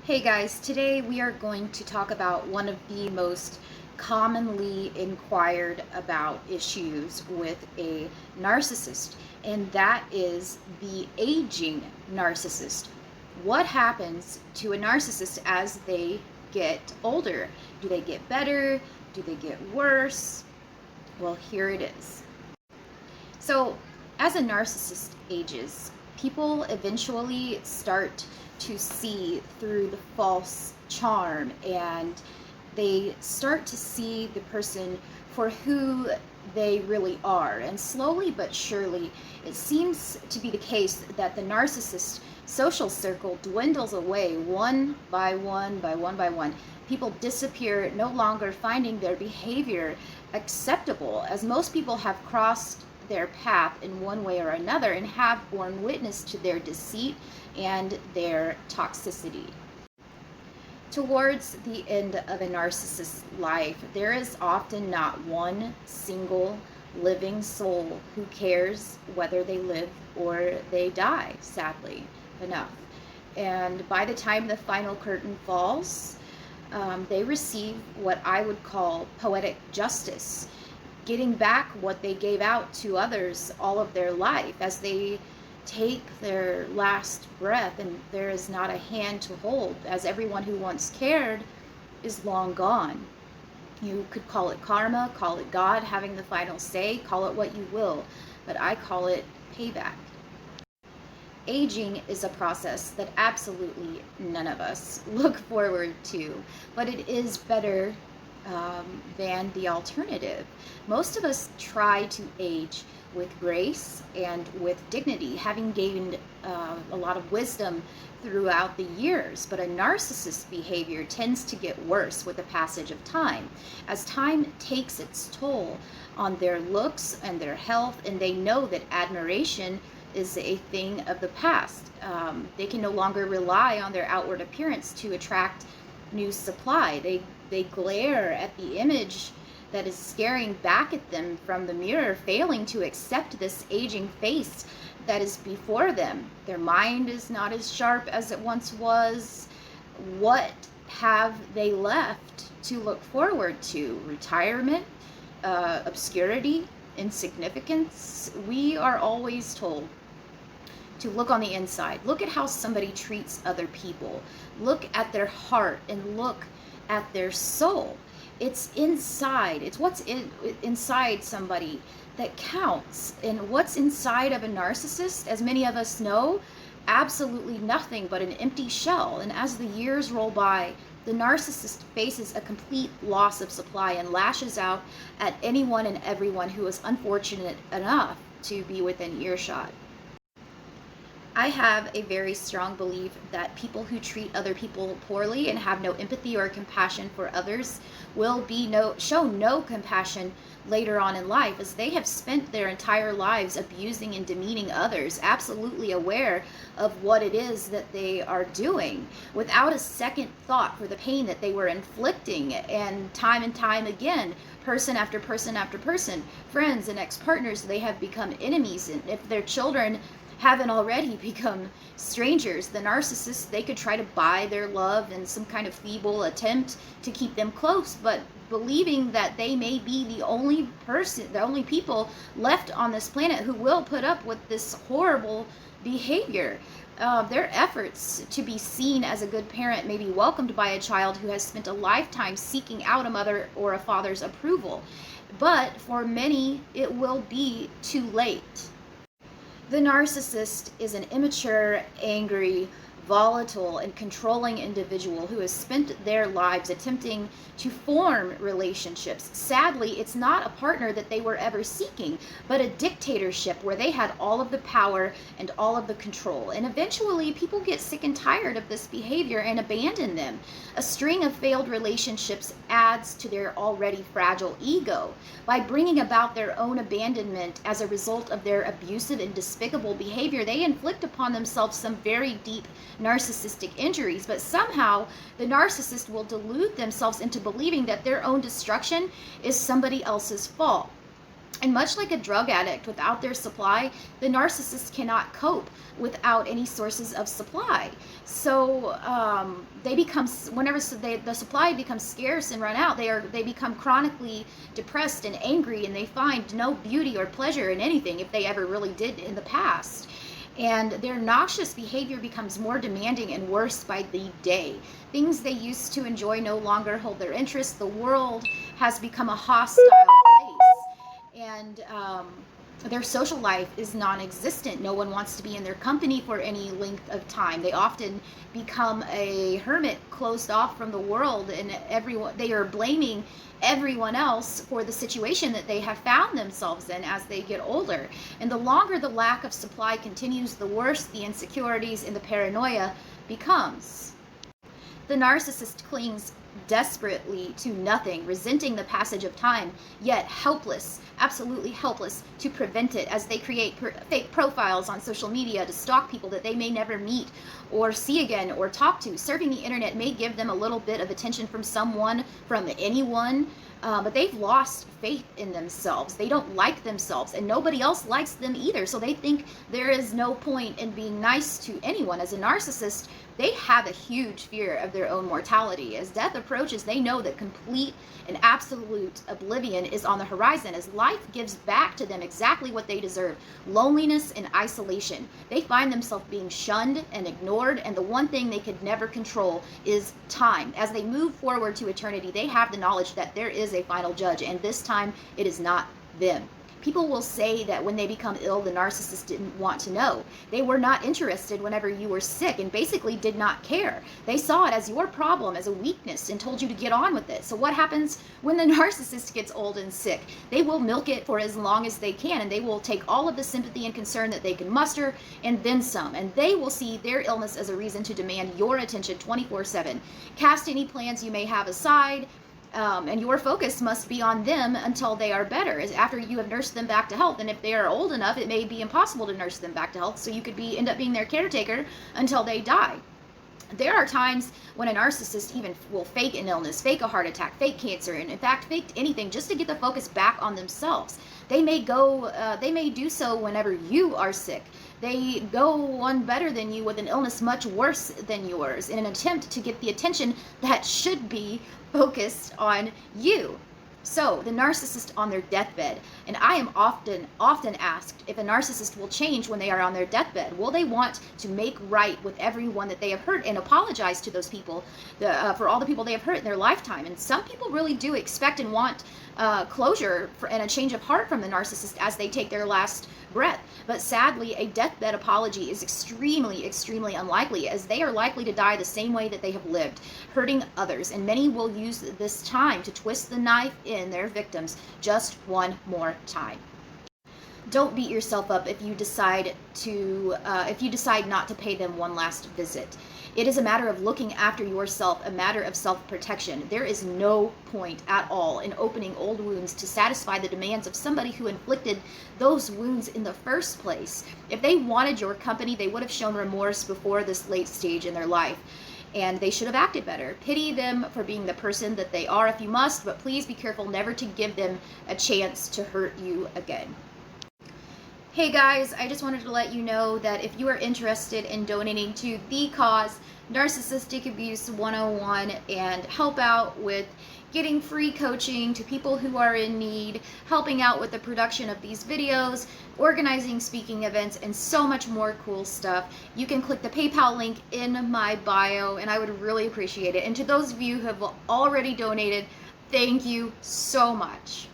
Hey guys, today we are going to talk about one of the most commonly inquired about issues with a narcissist, and that is the aging narcissist. What happens to a narcissist as they get older? Do they get better? Do they get worse? Well, here it is. So, as a narcissist ages, people eventually start to see through the false charm, and they start to see the person for who they really are. And slowly but surely, it seems to be the case that the narcissist social circle dwindles away one by one by one by one. People disappear, no longer finding their behavior acceptable, as most people have crossed their path in one way or another and have borne witness to their deceit and their toxicity. Towards the end of a narcissist's life, there is often not one single living soul who cares whether they live or they die, sadly enough. And by the time the final curtain falls, they receive what I would call poetic justice, getting back what they gave out to others all of their life as they take their last breath, and there is not a hand to hold, as everyone who once cared is long gone. You could call it karma, call it God having the final say, call it what you will, but I call it payback. Aging is a process that absolutely none of us look forward to, but it is better than the alternative. Most of us try to age with grace and with dignity, having gained a lot of wisdom throughout the years. But a narcissist's behavior tends to get worse with the passage of time, as time takes its toll on their looks and their health, and they know that admiration is a thing of the past. They can no longer rely on their outward appearance to attract new supply. They glare at the image that is staring back at them from the mirror, failing to accept this aging face that is before them. Their mind is not as sharp as it once was. What have they left to look forward to? Retirement, obscurity, insignificance? We are always told to look on the inside. Look at how somebody treats other people. Look at their heart and look at their soul. It's inside. It's what's inside somebody that counts. And what's inside of a narcissist, as many of us know, absolutely nothing but an empty shell. And as the years roll by, the narcissist faces a complete loss of supply and lashes out at anyone and everyone who is unfortunate enough to be within earshot. I have a very strong belief that people who treat other people poorly and have no empathy or compassion for others will be show no compassion later on in life, as they have spent their entire lives abusing and demeaning others, absolutely aware of what it is that they are doing, without a second thought for the pain that they were inflicting. And time again, person after person after person, friends and ex-partners, they have become enemies. And if their children haven't already become strangers, the narcissists, they could try to buy their love in some kind of feeble attempt to keep them close, but believing that they may be the only people left on this planet who will put up with this horrible behavior. Their efforts to be seen as a good parent may be welcomed by a child who has spent a lifetime seeking out a mother or a father's approval, but for many it will be too late. The narcissist is an immature, angry, volatile, and controlling individual who has spent their lives attempting to form relationships. Sadly, it's not a partner that they were ever seeking, but a dictatorship where they had all of the power and all of the control. And eventually, people get sick and tired of this behavior and abandon them. A string of failed relationships adds to their already fragile ego. By bringing about their own abandonment as a result of their abusive and despicable behavior, they inflict upon themselves some very deep narcissistic injuries, but somehow the narcissist will delude themselves into believing that their own destruction is somebody else's fault. And much like a drug addict, without their supply, the narcissist cannot cope without any sources of supply. So they become, whenever the supply becomes scarce and run out, they become chronically depressed and angry, and they find no beauty or pleasure in anything, if they ever really did in the past. And their noxious behavior becomes more demanding and worse by the day. Things they used to enjoy no longer hold their interest. The world has become a hostile place. And their social life is non-existent. No one wants to be in their company for any length of time. They often become a hermit, closed off from the world, and they are blaming everyone else for the situation that they have found themselves in as they get older. And the longer the lack of supply continues, the worse the insecurities and the paranoia becomes. The narcissist clings desperately to nothing, resenting the passage of time, yet helpless, absolutely helpless to prevent it, as they create fake profiles on social media to stalk people that they may never meet or see again or talk to. Surfing the internet may give them a little bit of attention from someone, from anyone, but they've lost faith in themselves. They don't like themselves, and nobody else likes them either. So they think there is no point in being nice to anyone. As a narcissist, they have a huge fear of their own mortality. As death approaches, they know that complete and absolute oblivion is on the horizon, as life gives back to them exactly what they deserve: loneliness and isolation. They find themselves being shunned and ignored, and the one thing they could never control is time. As they move forward to eternity, they have the knowledge that there is a final judge, and this time it is not them. People will say that when they become ill, the narcissist didn't want to know. They were not interested whenever you were sick, and basically did not care. They saw it as your problem, as a weakness, and told you to get on with it. So what happens when the narcissist gets old and sick? They will milk it for as long as they can, and they will take all of the sympathy and concern that they can muster, and then some. And they will see their illness as a reason to demand your attention 24/7. Cast any plans you may have aside, and your focus must be on them until they are better, as after you have nursed them back to health. And if they are old enough, it may be impossible to nurse them back to health, so you could end up being their caretaker until they die. There are times when a narcissist even will fake an illness, fake a heart attack, fake cancer, and in fact fake anything just to get the focus back on themselves. They may do so whenever you are sick. They go on better than you with an illness much worse than yours in an attempt to get the attention that should be focused on you. So, the narcissist on their deathbed, and I am often asked if a narcissist will change when they are on their deathbed. Will they want to make right with everyone that they have hurt and apologize to those people for all the people they have hurt in their lifetime? And some people really do expect and want closure and a change of heart from the narcissist as they take their last breath. But sadly, a deathbed apology is extremely, extremely unlikely, as they are likely to die the same way that they have lived, hurting others. And many will use this time to twist the knife in their victims just one more time. Don't beat yourself up if you decide not to pay them one last visit. It is a matter of looking after yourself, a matter of self-protection. There is no point at all in opening old wounds to satisfy the demands of somebody who inflicted those wounds in the first place. If they wanted your company, they would have shown remorse before this late stage in their life, and they should have acted better. Pity them for being the person that they are if you must, but please be careful never to give them a chance to hurt you again. Hey guys, I just wanted to let you know that if you are interested in donating to the cause, Narcissistic Abuse 101, and help out with getting free coaching to people who are in need, helping out with the production of these videos, organizing speaking events, and so much more cool stuff, you can click the PayPal link in my bio, and I would really appreciate it. And to those of you who have already donated, thank you so much.